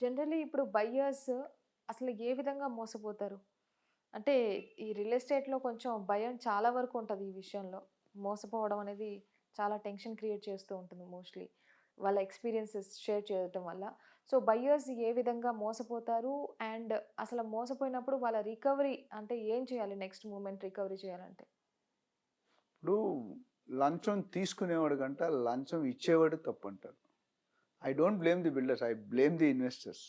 Generally ఇప్పుడు buyers అసలు ఏ విధంగా మోసపోతారు? అంటే ఈ రియల్ ఎస్టేట్‌లో కొంచెం భయం చాలా వరకు ఉంటది ఈ విషయంలో. మోసపోవడం అనేది చాలా టెన్షన్ క్రియేట్ చేస్తూ ఉంటుంది మోస్ట్‌లీ. వాళ్ళ ఎక్స్‌పీరియన్సెస్ షేర్ చేయటం వల్ల. సో, బయ్యర్స్ ఏ విధంగా మోసపోతారు? అండ్ అసలు మోసపోయినప్పుడు వాళ్ళ రికవరీ అంటే ఏం చేయాలి నెక్స్ట్ మూవ్‌మెంట్ రికవరీ చేయాలంటే? ఇప్పుడు లంచం తీసుకునేవాడు కంట లంచం ఇచ్చేవాడు తప్పంటారు. I don't blame the builders. I blame the investors.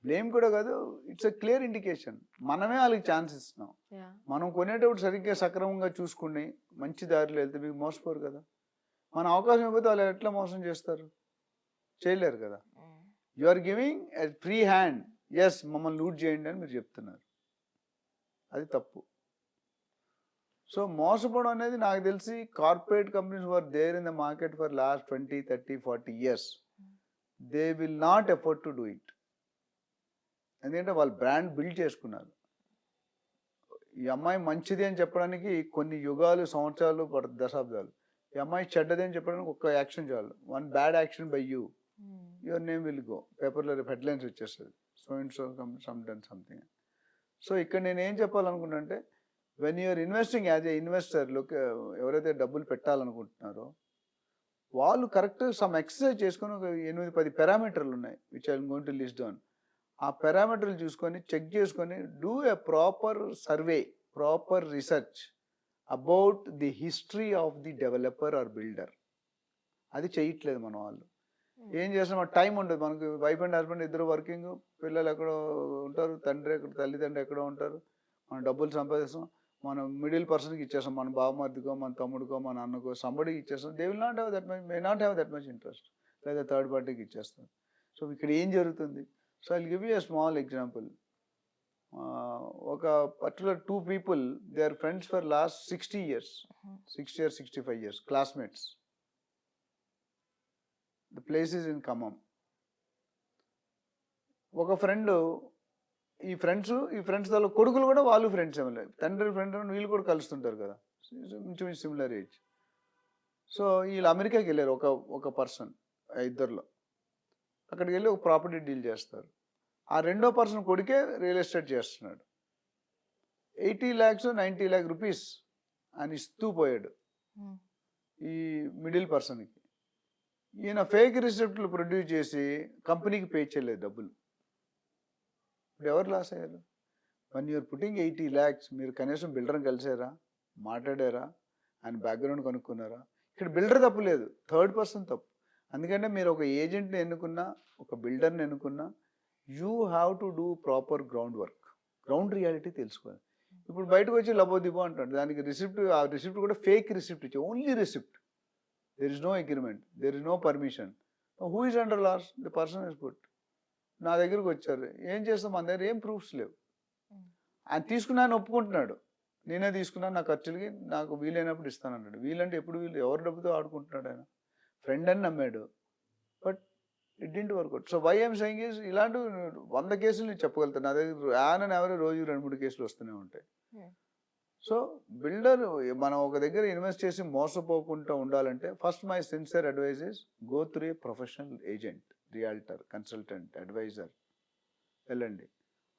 Blame కూడా కాదు. It's a clear indication. మనమే వాళ్ళకి ఛాన్స్ ఇస్తున్నాం. యాహ్! మనం కొనేటప్పుడు సరిగ్గా సక్రమంగా చూసుకుని మంచి దారిలో వెళ్తే మీకు మోసపోరు కదా! మన అవకాశం ఇవ్వకపోతే వాళ్ళు ఎట్లా మోసం చేస్తారు? చేయలేరు కదా! Hmm. You are giving a free hand. Yes, మమ్మల్ని లూట్ చేయండి అని మీరు చెప్తున్నారు. అది తప్పు. సో మోసపోవడం అనేది నాకు తెలిసి corporate companies were there in the market for last 20, 30, 40 years. Hmm. They will not effort to do it. ఎందుకంటే వాళ్ళు బ్రాండ్ బిల్డ్ చేసుకున్నారు. ఈ అమ్మాయి మంచిది అని చెప్పడానికి కొన్ని యుగాలు, సంవత్సరాలు పడుతుంది, దశాబ్దాలు. ఈ అమ్మాయి చెడ్డది అని చెప్పడానికి ఒక్క యాక్షన్ చాలు. One bad action by you, hmm. Your name will go. పేపర్‌లో రేపు హెడ్‌లైన్స్ వచ్చేస్తది. So and so some done something. సో ఇక్కడ నేనేం చెప్పాలనుకున్నా అంటే, when you are investing as a investor ఎవరైతే డబ్బులు పెట్టాలనుకుంటున్నారో, వాళ్ళు కరెక్ట్ సమ్ ఎక్సర్సైజ్ చేసుకొని ఒక 8, 10 పారామీటర్లు ఉన్నాయి. Which I am going to list down. ఆ పారామీటర్లు చూసుకొని, చెక్ చేసుకొని, do a proper survey, proper research about the history of the developer are builder. అది చేయట్లేదు మన వాళ్ళు. హ్మ్. ఏం చేస్తున్నాం, టైం ఉండదు మనకు. వైఫ్ అండ్ హస్బెండ్ ఇద్దరు వర్కింగ్, పిల్లలు ఎక్కడో ఉంటారు, తండ్రి ఎక్కడ, తల్లిదండ్రులు ఎక్కడో ఉంటారు. మనం డబ్బులు సంపాదిస్తాం, మనం మిడిల్ పర్సన్కి ఇచ్చేస్తాం, మన బావమరిదికో, మన తమ్ముడికో, మన అన్నకో, సంబడికి ఇచ్చేస్తాం. They will not have that much, may not have that much interest. లేదా థర్డ్ పార్టీకి ఇచ్చేస్తాం. సో ఇక్కడ ఏం జరుగుతుంది? So I give you a small example. ఒక particular two people, they are friends for last 60 years, hmm. 60 years, 65 years, classmates. The place is in Khammam. ఒక friend, ఈ friends వాళ్ళ కొడుకులు కూడా వాళ్ళు ఫ్రెండ్స్ ఏమో, తండ్రి ఫ్రెండ్ వీళ్ళు కూడా కలుస్తుంటారు కదా, ఇంచుమించు సిమిలర్ ఏజ్. సో వీళ్ళు అమెరికాకి వెళ్ళారు, ఒక ఒక పర్సన్, ఇద్దరిలో. అక్కడికి వెళ్ళి ఒక ప్రాపర్టీ డీల్ చేస్తారు. ఆ రెండో పర్సన్ కొడుకే రియల్ ఎస్టేట్ చేస్తున్నాడు. 80 lakhs 90 lakh రూపీస్ అని ఇస్తూ పోయాడు హ్మ్. ఈ మిడిల్ పర్సన్కి. ఈయన ఫేక్ రిసిప్ట్లు ప్రొడ్యూస్ చేసి కంపెనీకి పే చేయలేదు డబ్బులు. ఇప్పుడు ఎవరు లాస్ అయ్యారు? వన్ యూఆర్ పుట్టింగ్ 80 lakhs, మీరు కనీసం బిల్డర్ని కలిసారా, మాట్లాడారా, ఆయన బ్యాక్గ్రౌండ్ కనుక్కున్నారా? ఇక్కడ బిల్డర్ తప్పు లేదు, థర్డ్ పర్సన్ తప్పు. అందుకంటే మీరు ఒక ఏజెంట్ని ఎన్నుకున్నా, ఒక బిల్డర్ని ఎన్నుకున్నా, you have to do proper ground work. Ground reality తెలుసుకోవాలి. ఇప్పుడు బయటకు వచ్చి లబోదిబో అంటాడు, దానికి రిసిప్ట్, ఆ రిసిప్ట్ కూడా ఫేక్ రిసిప్ట్ ఇచ్చే, only receipt. There is no agreement, there is no permission. Who is under loss? The person is put. నా దగ్గరకు వచ్చారు, ఏం చేస్తాం, మన దగ్గర ఏం ప్రూఫ్స్ లేవు. హ్మ్. ఆయన తీసుకున్నాను ఒప్పుకుంటున్నాడు, నేనే తీసుకున్నాను, నా ఖర్చులకి నాకు వీలైనప్పుడు ఇస్తానన్నాడు. వీలంటే ఎప్పుడు వీలు? ఎవరి డబ్బుతో ఆడుకుంటున్నాడు ఆయన? ఫ్రెండ్ అని నమ్మాడు, but it didn't work out. So why I'm saying is, ఇలాంటి 100 కేసులు నేను చెప్పగలుగుతాను. నా దగ్గర యాన్ ఎవరి రోజు 2, 3 కేసులు వస్తూనే ఉంటాయి. హ్మ్. సో బిల్డర్, మనం ఒక దగ్గర ఇన్వెస్ట్ చేసి మోసపోకుండా ఉండాలంటే, first my sincere advice is go through a professional agent, realtor, consultant, advisor. వెళ్ళండి,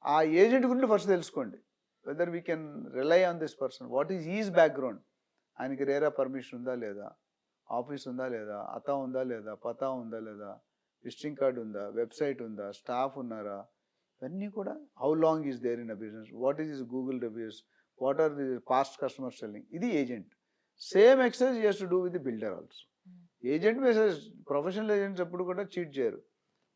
ఆ ఏజెంట్ గురించి ఫస్ట్ తెలుసుకోండి. Whether we can rely on this person, what is is background. ఆయనకి రేరా పర్మిషన్ ఉందా లేదా, ఆఫీస్ ఉందా లేదా, అతా ఉందా లేదా, పతా ఉందా లేదా, విజిటింగ్ కార్డు ఉందా, వెబ్సైట్ ఉందా, స్టాఫ్ ఉన్నారా, ఇవన్నీ కూడా. How long is there in a business, what is is Google reviews, what are the past customer selling. ఇది agent. Same exercise you has to do with the builder also. Hmm. Agent message, professional agents ఎప్పుడు కూడా cheat చేయరు.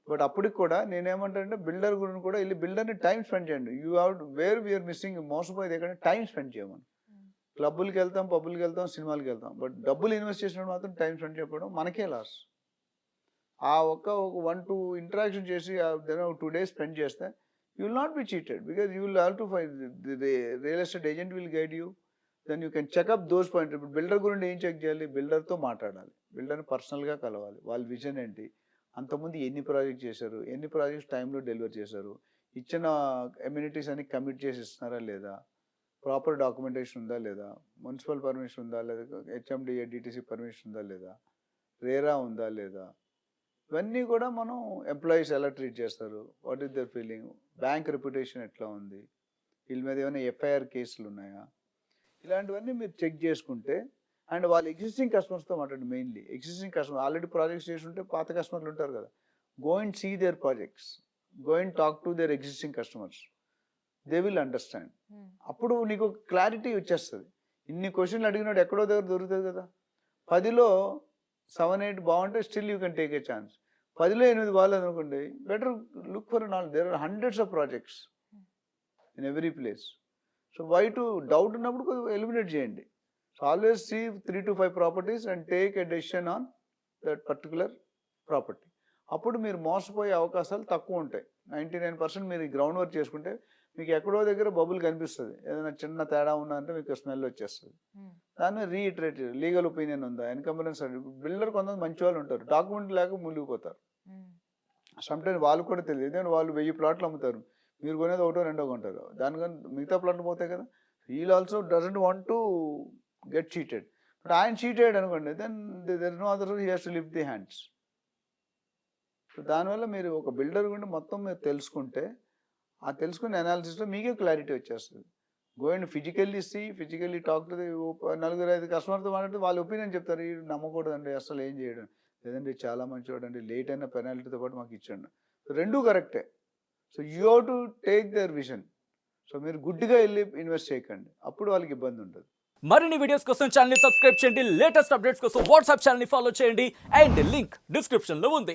But అప్పటికి కూడా నేనేమంటానంటే, builder గురించి కూడా వెళ్ళి బిల్డర్ని టైం స్పెండ్ చేయండి. You have where we are missing, మోసపోయేది ఎక్కడ, టైం స్పెండ్ చేయమని. హ్మ్. క్లబ్బులకి వెళ్తాం, పబ్బులకి వెళ్తాం, సినిమాలకి వెళ్తాం, బట్ డబ్బులు ఇన్వెస్ట్ చేసినప్పుడు మాత్రం టైం స్పెండ్ చేయడం మనకే లాస్. ఆ ఒక 1-2 ఇంటరాక్షన్ చేసి 2 days స్పెండ్ చేస్తే you will not be cheated, because you will have to find the real estate agent will guide you. Then you can check up those point. ఇప్పుడు builder గురించి ఏం check చేయాలి? బిల్డర్తో మాట్లాడాలి, బిల్డర్ని పర్సనల్గా కలవాలి, వాళ్ళ విజన్ ఏంటి, అంతకుముందు ఎన్ని ప్రాజెక్ట్ చేశారు, ఎన్ని ప్రాజెక్ట్స్ టైంలో డెలివర్ చేశారు, ఇచ్చిన ఎమ్యూనిటీస్ అన్ని కమిట్ చేసి ఇస్తున్నారా లేదా, ప్రాపర్ డాక్యుమెంటేషన్ ఉందా లేదా, మున్సిపల్ పర్మిషన్ ఉందా లేదా, హెచ్ఎండిఏ డిటిసి పర్మిషన్ ఉందా లేదా, రేరా ఉందా లేదా, ఇవన్నీ కూడా మనం ఎంప్లాయీస్ ఎలా ట్రీట్ చేస్తారు, what is their feeling, bank reputation ఎట్లా ఉంది, వీళ్ళ మీద ఏమైనా ఎఫ్ఐఆర్ కేసులు ఉన్నాయా, ఇలాంటివన్నీ మీరు చెక్ చేసుకుంటే, అండ్ వాళ్ళ ఎగ్జిస్టింగ్ కస్టమర్స్తో మాట్లాడండి. Mainly existing customer already projects చేసి ఉంటే పాత కస్టమర్లు ఉంటారు కదా, go and see their projects, go and talk to their existing customers, they will understand. అప్పుడు నీకు క్లారిటీ వచ్చేస్తుంది. ఇన్ని క్వశ్చన్లు అడిగినాడు ఎక్కడో దగ్గర దొరుకుతుంది కదా. 10లో 7-8 బాగుంటే still you can take a chance. 10లో 8 బాగాలేదు అనుకోండి, better look for knowledge. There are hundreds of projects in every place. So why to doubt ఉన్నప్పుడు కొద్దిగా ఎలిమినేట్ చేయండి. So always see 3 to 5 properties and take a decision on that particular property. అప్పుడు మీరు మోసపోయే అవకాశాలు తక్కువ ఉంటాయి. 99% మీరు గ్రౌండ్ వర్క్ చేసుకుంటే మీకు ఎక్కడో దగ్గర బబుల్ కనిపిస్తుంది, ఏదైనా చిన్న తేడా ఉందంటే మీకు స్మెల్ వచ్చేస్తుంది. దాన్ని రీఇటరేట్, లీగల్ ఒపీనియన్ ఉందా, ఎన్కంబరెన్స్. బిల్డర్ కొంతమంది మంచి వాళ్ళు ఉంటారు, డాక్యుమెంట్ లేక మునిగిపోతారు. సమ్టైమ్స్ వాళ్ళు కూడా తెలియదు, ఎందుకంటే వాళ్ళు 1000 ప్లాట్లు అమ్ముతారు, మీరు కొనేది 1-2 కొంటారు, దానికని మిగతా ప్లాట్లు పోతాయి కదా. We'll also doesn't want to get cheated. But ఆయన చీటెడ్ అనుకోండి, then there no other, he has to lift the hands. So దానివల్ల మీరు ఒక బిల్డర్ గురించి మొత్తం మీరు తెలుసుకుంటే, ఆ తెలుసుకునే అనాలిసిస్లో మీకే క్లారిటీ వచ్చేస్తుంది. Go and physically talk to the 4-5 కస్టమర్తో మాట్లాడితే వాళ్ళ ఒపీనియన్ చెప్తారు. ఈ నమ్మకూడదండి, అసలు ఏం చేయడం లేదండి, చాలా మంచివాడు అండి, లేట్ అయిన పెనాల్టీతో పాటు మాకు ఇచ్చండి. రెండూ కరెక్టే. So you have to take their vision. So మీరు గుడ్డిగా వెళ్ళి ఇన్వెస్ట్ చేయకండి, అప్పుడు వాళ్ళకి ఇబ్బంది ఉంటుంది. మరిన్ని వీడియోస్ కోసం ఛానల్ ని సబ్స్క్రైబ్ చేయండి, లేటెస్ట్ అప్డేట్స్ కోసం వాట్సాప్ ఛానల్ ని ఫాలో చేయండి, అండ్ లింక్ డిస్క్రిప్షన్ లో ఉంది.